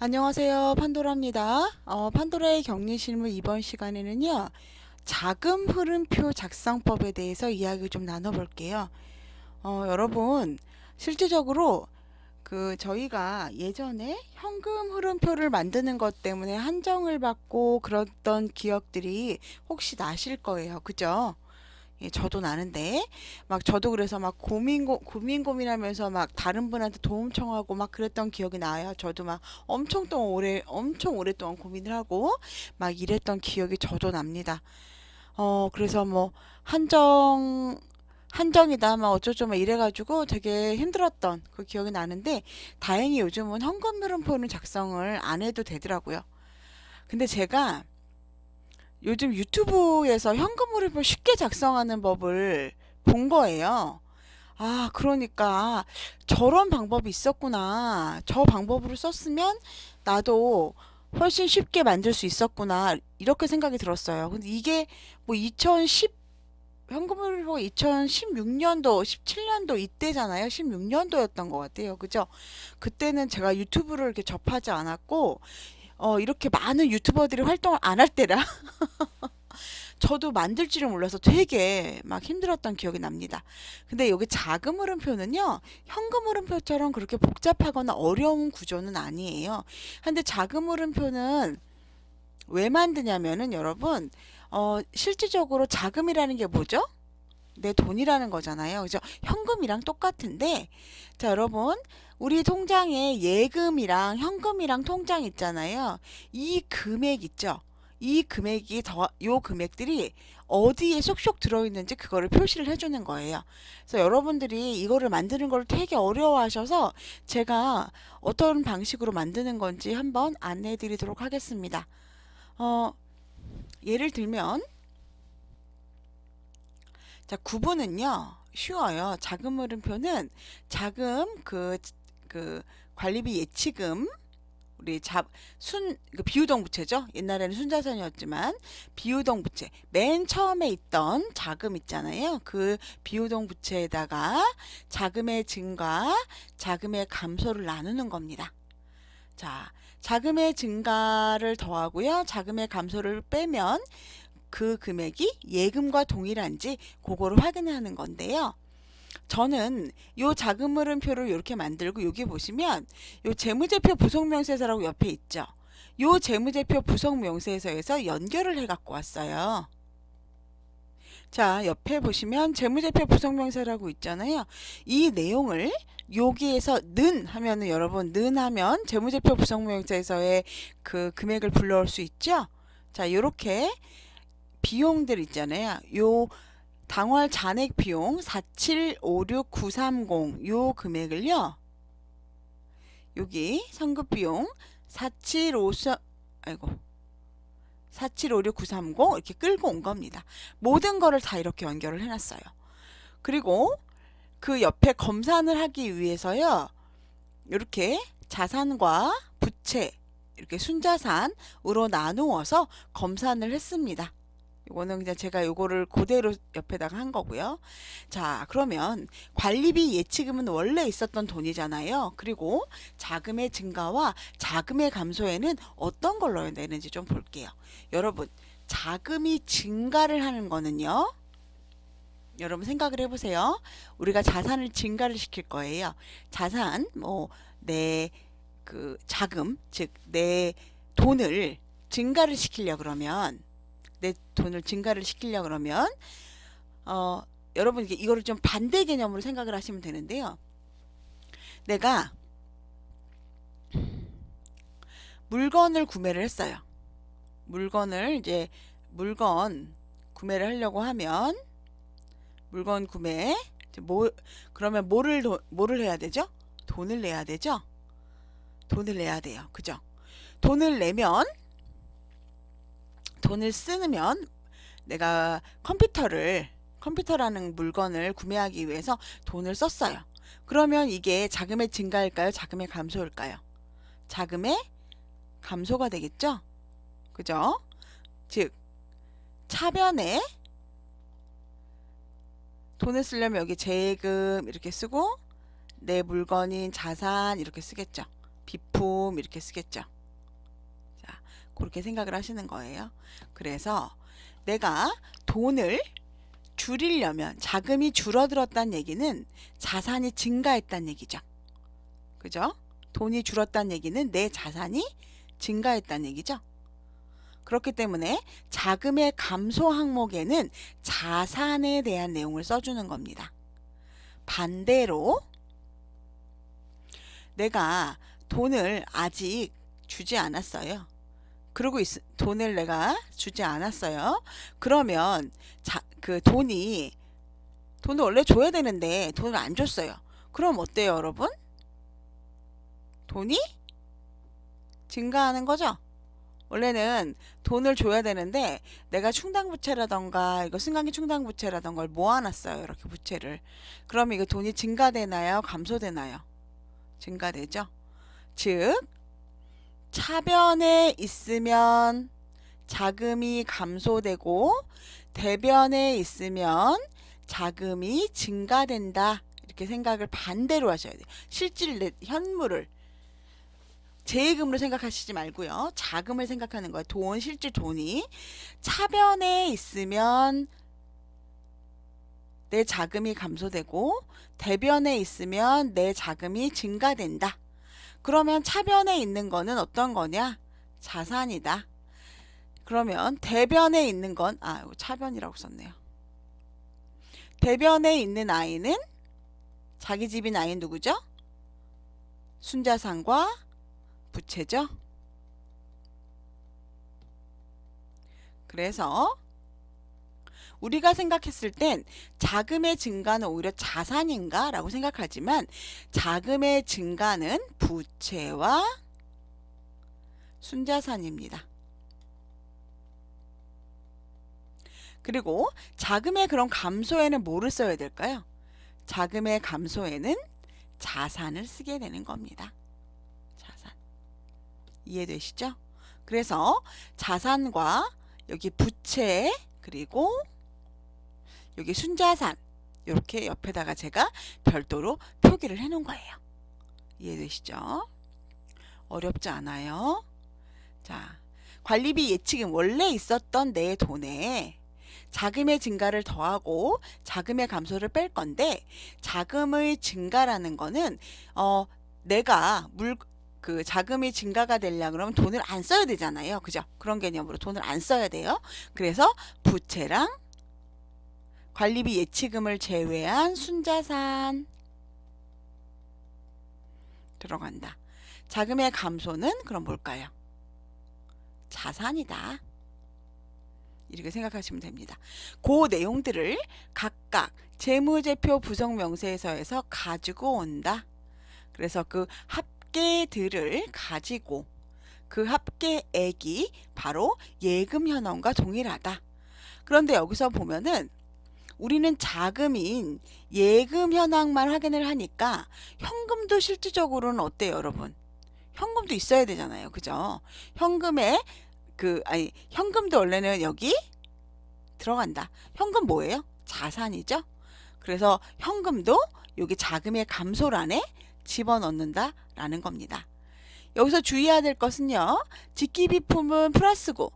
안녕하세요. 판도라입니다. 판도라의 격리실무 이번 시간에는요. 자금 흐름표 작성법에 대해서 이야기 좀 나눠볼게요. 여러분, 실질적으로 저희가 예전에 현금 흐름표를 만드는 것 때문에 한정을 받고 그랬던 기억들이 혹시 나실 거예요. 그죠? 예, 저도 나는데 막 저도 그래서 막 고민하면서 막 다른 분한테 도움 청하고 막 그랬던 기억이 나요. 저도 막 엄청 오랫동안 고민을 하고 막 이랬던 기억이 저도 납니다. 그래서 뭐 한정 한정이다 막 어쩌죠 막 이래가지고 되게 힘들었던 그 기억이 나는데 다행히 요즘은 현금 흐름표는 작성을 안 해도 되더라고요. 근데 제가 요즘 유튜브에서 현금흐름표 쉽게 작성하는 법을 본 거예요. 아, 그러니까 저런 방법이 있었구나. 저 방법으로 썼으면 나도 훨씬 쉽게 만들 수 있었구나. 이렇게 생각이 들었어요. 근데 이게 뭐 현금흐름표 2016년도, 17년도 이때잖아요. 16년도였던 것 같아요. 그죠? 그때는 제가 유튜브를 이렇게 접하지 않았고, 이렇게 많은 유튜버들이 활동을 안 할 때라 저도 만들 줄을 몰라서 되게 막 힘들었던 기억이 납니다. 근데 여기 자금 흐름표는요, 현금 흐름표처럼 그렇게 복잡하거나 어려운 구조는 아니에요. 근데 자금 흐름표는 왜 만드냐면은 여러분, 실질적으로 자금이라는 게 뭐죠? 내 돈이라는 거잖아요. 그죠? 현금이랑 똑같은데, 자, 여러분, 우리 통장에 예금이랑 현금이랑 통장 있잖아요. 이 금액 있죠? 요 금액들이 어디에 쏙쏙 들어있는지 그거를 표시를 해주는 거예요. 그래서 여러분들이 이거를 만드는 걸 되게 어려워하셔서 제가 어떤 방식으로 만드는 건지 한번 안내해 드리도록 하겠습니다. 어, 예를 들면, 자, 구분은요, 쉬워요. 자금 흐름표는 그 관리비 예치금, 우리 비유동 부채죠. 옛날에는 순자산이었지만, 비유동 부채. 맨 처음에 있던 자금 있잖아요. 그 비유동 부채에다가 자금의 증가, 자금의 감소를 나누는 겁니다. 자, 자금의 증가를 더하고요. 자금의 감소를 빼면 그 금액이 예금과 동일한지 그거를 확인하는 건데요. 저는 요 자금 흐름표를 이렇게 만들고 여기 보시면 요 재무제표 부속명세서라고 옆에 있죠. 요 재무제표 부속명세서에서 연결을 해 갖고 왔어요. 자, 옆에 보시면 재무제표 부속명세라고 있잖아요. 이 내용을 여기에서 는 하면은 여러분 는 하면 재무제표 부속명세서의 그 금액을 불러올 수 있죠. 자, 요렇게 비용들 있잖아요. 요 당월 잔액 비용 4756930 요 금액을요. 여기 성급 비용 4754 아이고 4756930 이렇게 끌고 온 겁니다. 모든 거를 다 이렇게 연결을 해 놨어요. 그리고 그 옆에 검산을 하기 위해서요. 이렇게 자산과 부채 이렇게 순자산으로 나누어서 검산을 했습니다. 이거는 그냥 제가 요거를 그대로 옆에다가 한 거고요. 자, 그러면 관리비 예치금은 원래 있었던 돈이잖아요. 그리고 자금의 증가와 자금의 감소에는 어떤 걸 넣어야 되는지 좀 볼게요. 여러분, 자금이 증가를 하는 거는요. 여러분 생각을 해보세요. 우리가 자산을 증가를 시킬 거예요. 자산, 내 자금, 즉, 내 돈을 증가를 시키려 그러면 내 돈을 증가를 시키려 그러면 여러분 이거를 좀 반대 개념으로 생각을 하시면 되는데요. 내가 물건을 구매를 했어요. 물건 구매를 하려고 하면 물건 구매 그러면 뭐를 해야 되죠? 돈을 내야 되죠? 돈을 내야 돼요. 그죠? 돈을 내면 돈을 쓰면 내가 컴퓨터라는 물건을 구매하기 위해서 돈을 썼어요. 그러면 이게 자금의 증가일까요? 자금의 감소일까요? 자금의 감소가 되겠죠? 그죠? 즉, 차변에 돈을 쓰려면 여기 재금 이렇게 쓰고 내 물건인 자산 이렇게 쓰겠죠. 비품 이렇게 쓰겠죠. 그렇게 생각을 하시는 거예요. 그래서 내가 돈을 줄이려면 자금이 줄어들었다는 얘기는 자산이 증가했다는 얘기죠. 그죠? 돈이 줄었다는 얘기는 내 자산이 증가했다는 얘기죠. 그렇기 때문에 자금의 감소 항목에는 자산에 대한 내용을 써주는 겁니다. 반대로 내가 돈을 아직 주지 않았어요. 그러고 돈을 내가 주지 않았어요. 그러면 돈을 원래 줘야 되는데 돈을 안 줬어요. 그럼 어때요, 여러분? 돈이 증가하는 거죠? 원래는 돈을 줘야 되는데 내가 충당부채라던가 이거 승강기 충당부채라던가 걸 모아놨어요. 이렇게 부채를. 그럼 이거 돈이 증가되나요? 감소되나요? 증가되죠? 즉 차변에 있으면 자금이 감소되고 대변에 있으면 자금이 증가된다. 이렇게 생각을 반대로 하셔야 돼요. 실질 현물을 재금으로 생각하시지 말고요. 자금을 생각하는 거예요. 돈, 실질 돈이. 차변에 있으면 내 자금이 감소되고 대변에 있으면 내 자금이 증가된다. 그러면 차변에 있는 거는 어떤 거냐? 자산이다. 그러면 대변에 있는 건 이거 차변이라고 썼네요. 대변에 있는 아이는 자기 집인 아이는 누구죠? 순자산과 부채죠. 그래서 우리가 생각했을 땐 자금의 증가는 오히려 자산인가? 라고 생각하지만 자금의 증가는 부채와 순자산입니다. 그리고 자금의 그런 감소에는 뭐를 써야 될까요? 자금의 감소에는 자산을 쓰게 되는 겁니다. 자산. 이해되시죠? 그래서 자산과 여기 부채 그리고 여기 순자산 이렇게 옆에다가 제가 별도로 표기를 해 놓은 거예요. 이해되시죠? 어렵지 않아요. 자, 관리비 예치금 원래 있었던 내 돈에 자금의 증가를 더하고 자금의 감소를 뺄 건데 자금의 증가라는 거는 내가 자금이 증가가 되려면 그러면 돈을 안 써야 되잖아요. 그죠? 그런 개념으로 돈을 안 써야 돼요. 그래서 부채랑 관리비 예치금을 제외한 순자산 들어간다. 자금의 감소는 그럼 뭘까요? 자산이다. 이렇게 생각하시면 됩니다. 그 내용들을 각각 재무제표 부정명세서에서 가지고 온다. 그래서 그 합계들을 가지고 그 합계액이 바로 예금 현황과 동일하다. 그런데 여기서 보면은 우리는 자금인 예금 현황만 확인을 하니까 현금도 실질적으로는 어때요, 여러분? 현금도 있어야 되잖아요. 그죠? 현금도 원래는 여기 들어간다. 현금 뭐예요? 자산이죠? 그래서 현금도 여기 자금의 감소란에 집어넣는다라는 겁니다. 여기서 주의해야 될 것은요. 직기비품은 플러스고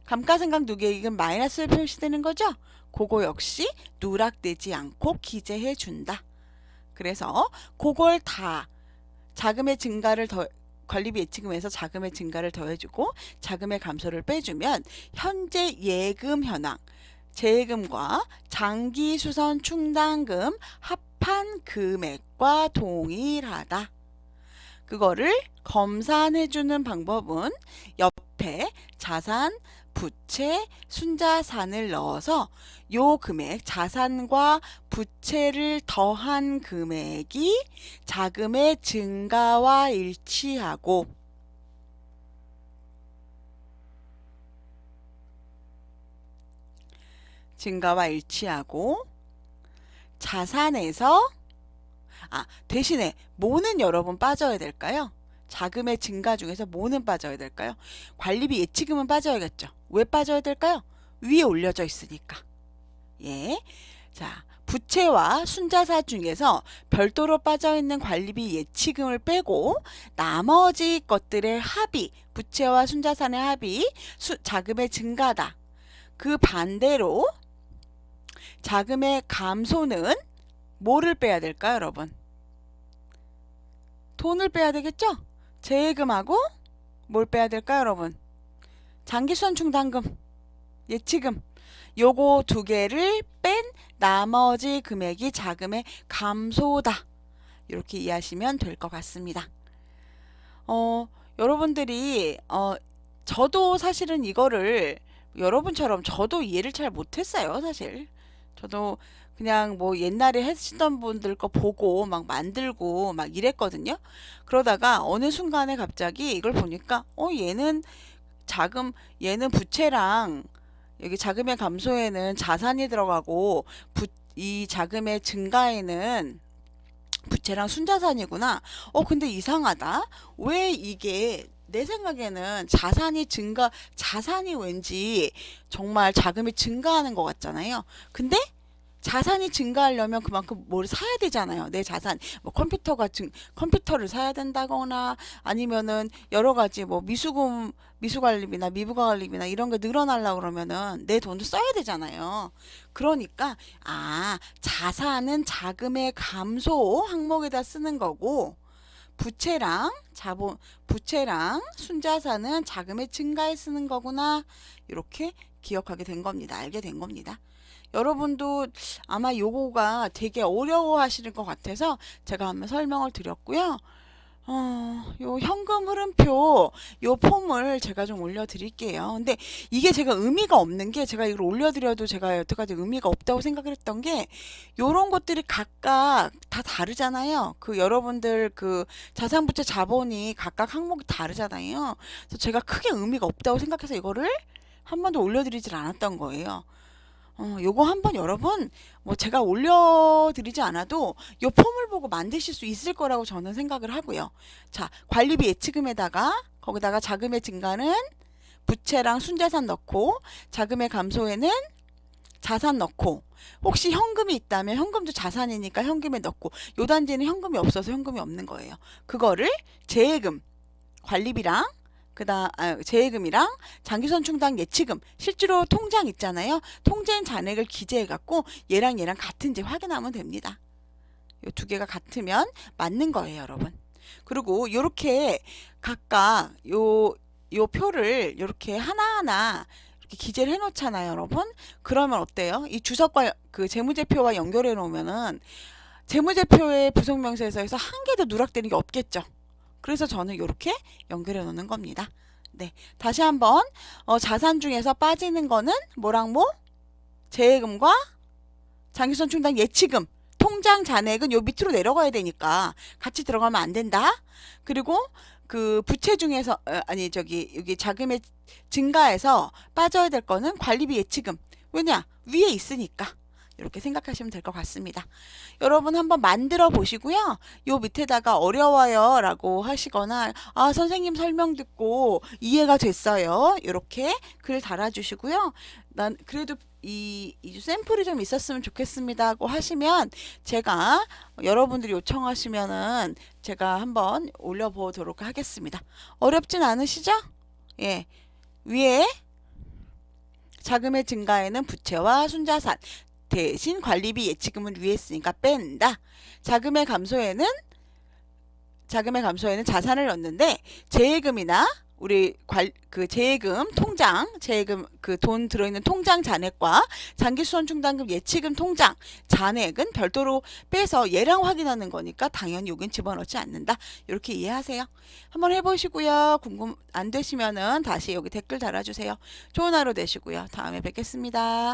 감가상각 누계이익은 마이너스로 표시되는 거죠? 그거 역시 누락되지 않고 기재해 준다. 그래서 그걸 다 자금의 증가를 관리비 예치금에서 자금의 증가를 더해주고 자금의 감소를 빼주면 현재 예금 현황, 재예금과 장기수선 충당금 합한 금액과 동일하다. 그거를 검산해주는 방법은 옆에 자산, 부채, 순자산을 넣어서 요 금액, 자산과 부채를 더한 금액이 자금의 증가와 일치하고 자산에서 대신에 뭐는 여러분 빠져야 될까요? 자금의 증가 중에서 뭐는 빠져야 될까요? 관리비 예치금은 빠져야겠죠. 왜 빠져야 될까요? 위에 올려져 있으니까. 예. 자, 부채와 순자산 중에서 별도로 빠져있는 관리비 예치금을 빼고 나머지 것들의 합이, 부채와 순자산의 합이 자금의 증가다. 그 반대로 자금의 감소는 뭐를 빼야 될까요, 여러분? 돈을 빼야 되겠죠? 재예금하고 뭘 빼야 될까요, 여러분? 장기수선 충당금, 예치금. 요거 두 개를 뺀 나머지 금액이 자금의 감소다. 이렇게 이해하시면 될 것 같습니다. 여러분들이 저도 사실은 이거를 여러분처럼 저도 이해를 잘 못했어요, 사실. 저도 그냥 뭐 옛날에 하시던 분들 거 보고 막 만들고 막 이랬거든요. 그러다가 어느 순간에 갑자기 이걸 보니까 얘는 부채랑 여기 자금의 감소에는 자산이 들어가고 이 자금의 증가에는 부채랑 순자산이구나. 근데 이상하다. 왜 이게 내 생각에는 자산이 왠지 정말 자금이 증가하는 것 같잖아요. 근데 자산이 증가하려면 그만큼 뭘 사야 되잖아요. 내 자산, 뭐 컴퓨터를 사야 된다거나 아니면은 여러 가지 뭐 미수관리비나 미부관리비나 이런 게 늘어나려고 그러면은 내 돈을 써야 되잖아요. 그러니까 자산은 자금의 감소 항목에다 쓰는 거고 부채랑 순자산은 자금의 증가에 쓰는 거구나. 이렇게 기억하게 된 겁니다. 알게 된 겁니다. 여러분도 아마 요거가 되게 어려워 하시는 것 같아서 제가 한번 설명을 드렸고요. 요 현금 흐름표 요 폼을 제가 좀 올려드릴게요. 근데 이게 제가 의미가 없는 게 제가 이걸 올려드려도 제가 여태까지 의미가 없다고 생각을 했던 게 요런 것들이 각각 다 다르잖아요. 여러분들 자산부채 자본이 각각 항목이 다르잖아요. 그래서 제가 크게 의미가 없다고 생각해서 이거를 한 번도 올려드리질 않았던 거예요. 요거 한번 여러분 제가 올려드리지 않아도 요 폼을 보고 만드실 수 있을 거라고 저는 생각을 하고요. 자, 관리비 예치금에다가 거기다가 자금의 증가는 부채랑 순자산 넣고 자금의 감소에는 자산 넣고 혹시 현금이 있다면 현금도 자산이니까 현금에 넣고 요 단지는 현금이 없어서 현금이 없는 거예요. 그거를 재예금, 관리비랑 재예금이랑 장기수선 충당 예치금 실제로 통장 있잖아요. 통장 잔액을 기재해 갖고 얘랑 같은지 확인하면 됩니다. 이 두 개가 같으면 맞는 거예요, 여러분. 그리고 요렇게 각각 요 표를 요렇게 하나하나 이렇게 기재를 해 놓잖아요, 여러분. 그러면 어때요? 이 주석과 재무제표와 연결해 놓으면은 재무제표의 부속명세서에서 한 개도 누락되는 게 없겠죠. 그래서 저는 이렇게 연결해 놓는 겁니다. 네, 다시 한번 자산 중에서 빠지는 거는 뭐랑 뭐? 재예금과 장기수선 충당 예치금, 통장 잔액은 요 밑으로 내려가야 되니까 같이 들어가면 안 된다. 그리고 부채 중에서 여기 자금의 증가에서 빠져야 될 거는 관리비 예치금. 왜냐? 위에 있으니까. 이렇게 생각하시면 될 것 같습니다. 여러분 한번 만들어 보시고요. 요 밑에다가 어려워요 라고 하시거나 선생님 설명 듣고 이해가 됐어요. 이렇게 글 달아주시고요. 난 그래도 이 샘플이 좀 있었으면 좋겠습니다 하고 하시면 제가 여러분들이 요청하시면은 제가 한번 올려보도록 하겠습니다. 어렵진 않으시죠? 예, 위에 자금의 증가에는 부채와 순자산 대신 관리비 예치금을 위에 했으니까 뺀다. 자금의 감소에는 자산을 넣는데 재예금이나 우리 재예금 통장, 재예금 돈 들어있는 통장 잔액과 장기수선 충당금 예치금 통장 잔액은 별도로 빼서 얘랑 확인하는 거니까 당연히 여긴 집어넣지 않는다. 이렇게 이해하세요. 한번 해보시고요. 궁금 안 되시면은 다시 여기 댓글 달아주세요. 좋은 하루 되시고요. 다음에 뵙겠습니다.